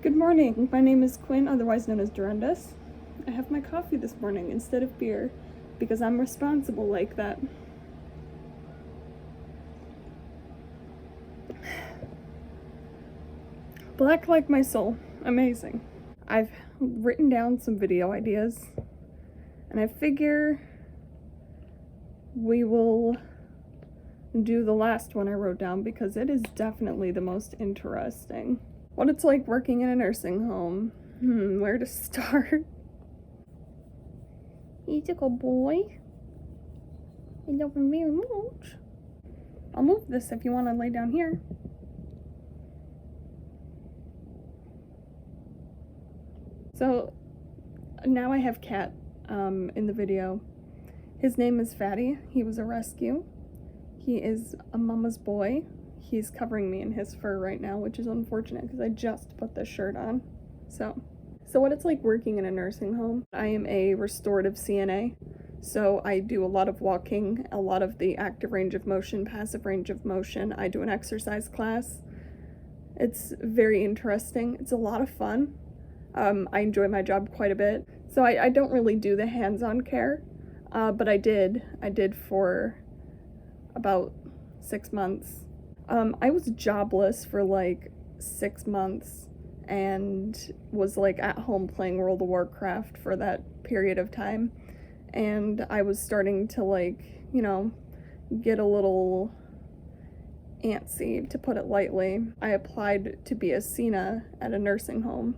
Good morning, my name is Quinn, otherwise known as Doren'dis. I have my coffee this morning instead of beer, because I'm responsible like that. Black like my soul, amazing. I've written down some video ideas, and I figure we will do the last one I wrote down because it is definitely the most interesting. What it's like working in a nursing home. Where to start? He's a good boy. I love him very much. I'll move this if you want to lay down here. So now I have Cat in the video. His name is Fatty. He was a rescue. He is a mama's boy. He's covering me in his fur right now, which is unfortunate because I just put this shirt on. So what it's like working in a nursing home. I am a restorative CNA, so I do a lot of walking, a lot of the active range of motion, passive range of motion. I do an exercise class. It's very interesting. It's a lot of fun. I enjoy my job quite a bit. So I don't really do the hands-on care, but I did for about 6 months. I was jobless for like 6 months and was like at home playing World of Warcraft for that period of time. And I was starting to like, get a little antsy, to put it lightly. I applied to be a CNA at a nursing home,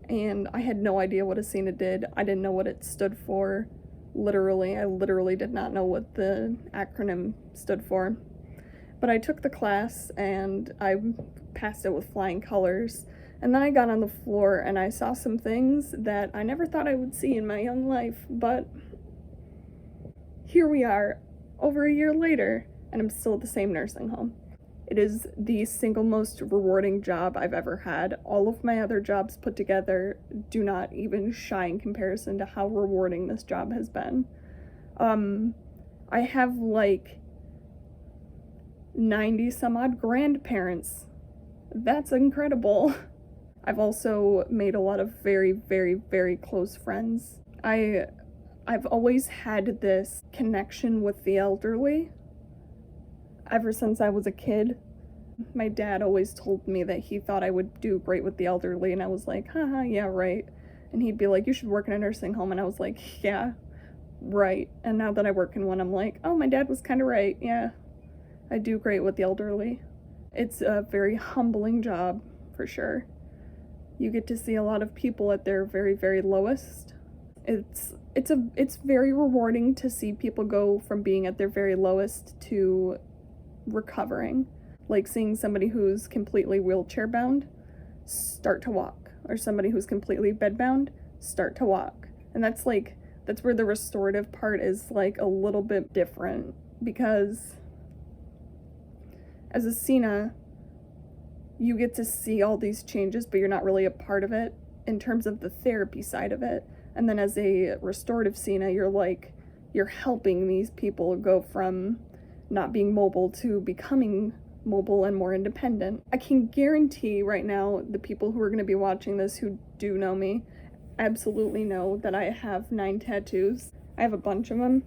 and I had no idea what a CNA did. I didn't know what it stood for. I literally did not know what the acronym stood for. But I took the class and I passed it with flying colors. And then I got on the floor and I saw some things that I never thought I would see in my young life. But here we are, over a year later, and I'm still at the same nursing home. It is the single most rewarding job I've ever had. All of my other jobs put together do not even shy in comparison to how rewarding this job has been. I have like 90 some odd grandparents. That's incredible. I've also made a lot of very, very, very close friends. I've always had this connection with the elderly. Ever since I was a kid, my dad always told me that he thought I would do great with the elderly, and I was like, haha, yeah, right. And he'd be like, you should work in a nursing home, and I was like, yeah, right. And now that I work in one, I'm like, oh, my dad was kind of right, yeah. I do great with the elderly. It's a very humbling job, for sure. You get to see a lot of people at their very, very lowest. It's very rewarding to see people go from being at their very lowest to recovering. Like seeing somebody who's completely wheelchair bound start to walk, or somebody who's completely bed bound start to walk. And that's where the restorative part is like a little bit different, because as a CNA, you get to see all these changes, but you're not really a part of it in terms of the therapy side of it. And then as a restorative CNA, you're helping these people go from not being mobile to becoming mobile and more independent. I can guarantee right now the people who are going to be watching this who do know me absolutely know that I have 9 tattoos. I have a bunch of them.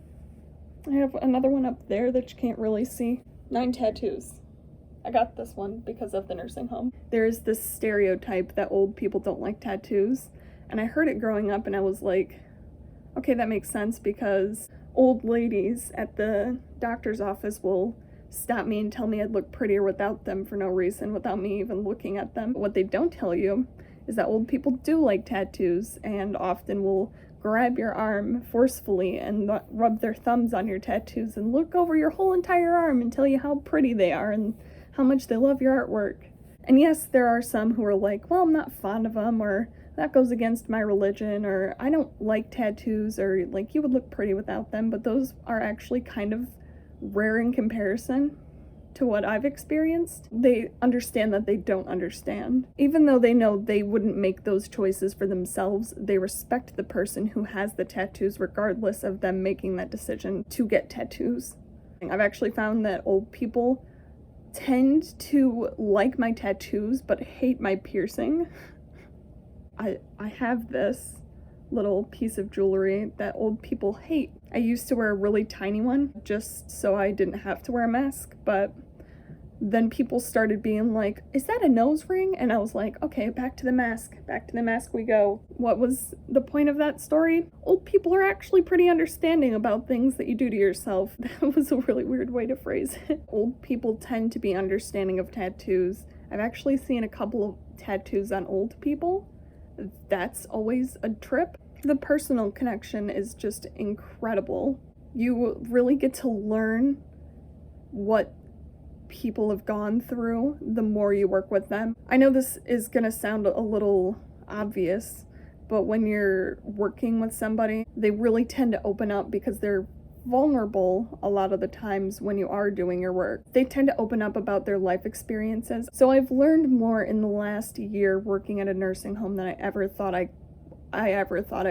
I have another one up there that you can't really see. 9 tattoos. I got this one because of the nursing home. There is this stereotype that old people don't like tattoos, and I heard it growing up and I was like, okay, that makes sense, because old ladies at the doctor's office will stop me and tell me I'd look prettier without them for no reason, without me even looking at them. But what they don't tell you is that old people do like tattoos, and often will grab your arm forcefully and rub their thumbs on your tattoos and look over your whole entire arm and tell you how pretty they are and how much they love your artwork. And yes, there are some who are like, well, I'm not fond of them, or that goes against my religion, or I don't like tattoos, or like you would look pretty without them. But those are actually kind of rare in comparison to what I've experienced. They understand that they don't understand. Even though they know they wouldn't make those choices for themselves, they respect the person who has the tattoos regardless of them making that decision to get tattoos. I've actually found that old people tend to like my tattoos but hate my piercing. I have this little piece of jewelry that old people hate. I used to wear a really tiny one just so I didn't have to wear a mask, but then people started being like, is that a nose ring? And I was like, okay, back to the mask we go. What was the point of that story? Old people are actually pretty understanding about things that you do to yourself. That was a really weird way to phrase it. Old people tend to be understanding of tattoos. I've actually seen a couple of tattoos on old people. That's always a trip. The personal connection is just incredible. You really get to learn what people have gone through the more you work with them. I know this is gonna sound a little obvious, but when you're working with somebody, they really tend to open up because they're vulnerable a lot of the times when you are doing your work. They tend to open up about their life experiences. So I've learned more in the last year working at a nursing home than I ever thought I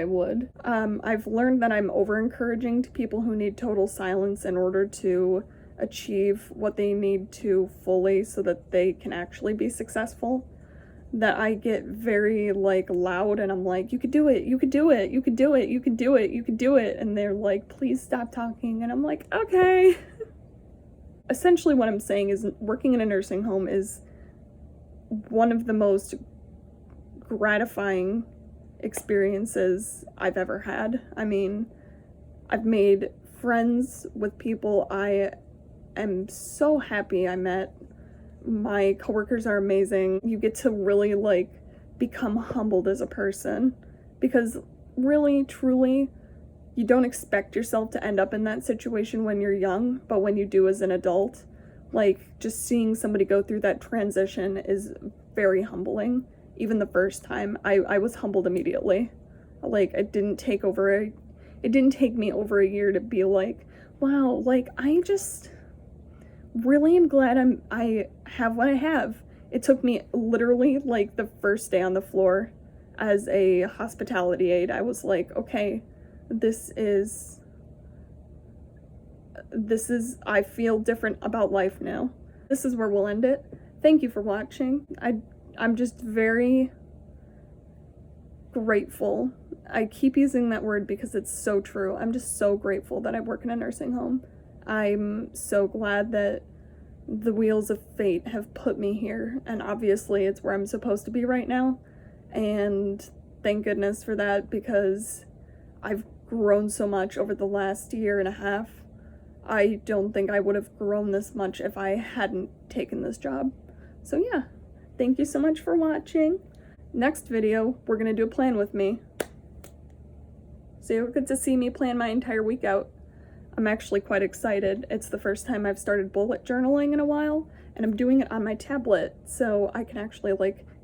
would. I've learned that I'm over encouraging to people who need total silence in order to achieve what they need to fully so that they can actually be successful. That I get very loud and I'm like, you could do it, you could do it, you could do it, you could do it, you could do it, and they're like, please stop talking, and I'm like, okay. Essentially what I'm saying is working in a nursing home is one of the most gratifying experiences I've ever had. I mean, I've made friends with people I am so happy I met. My coworkers are amazing. You get to really become humbled as a person because really, truly, you don't expect yourself to end up in that situation when you're young, but when you do as an adult, just seeing somebody go through that transition is very humbling. Even the first time, I was humbled immediately. It didn't take me over a year to be like, wow, I just really am glad I have what I have. It took me literally the first day on the floor as a hospitality aide. I was like, okay, this is I feel different about life now. This is where we'll end it. Thank you for watching. I'm just very grateful. I keep using that word because it's so true. I'm just so grateful that I work in a nursing home. I'm so glad that the wheels of fate have put me here, and obviously it's where I'm supposed to be right now, and thank goodness for that because I've grown so much over the last year and a half. I don't think I would have grown this much if I hadn't taken this job. So yeah, thank you so much for watching. Next video, we're gonna do a plan with me. So you'll get to see me plan my entire week out. I'm actually quite excited. It's the first time I've started bullet journaling in a while, and I'm doing it on my tablet, so I can actually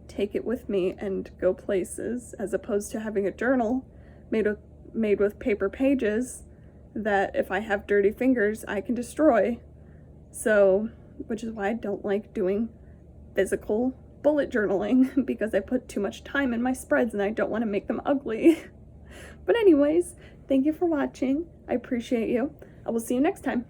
take it with me and go places, as opposed to having a journal made with paper pages that if I have dirty fingers, I can destroy. So, which is why I don't like doing physical bullet journaling, because I put too much time in my spreads and I don't want to make them ugly. But anyways, thank you for watching. I appreciate you. I will see you next time.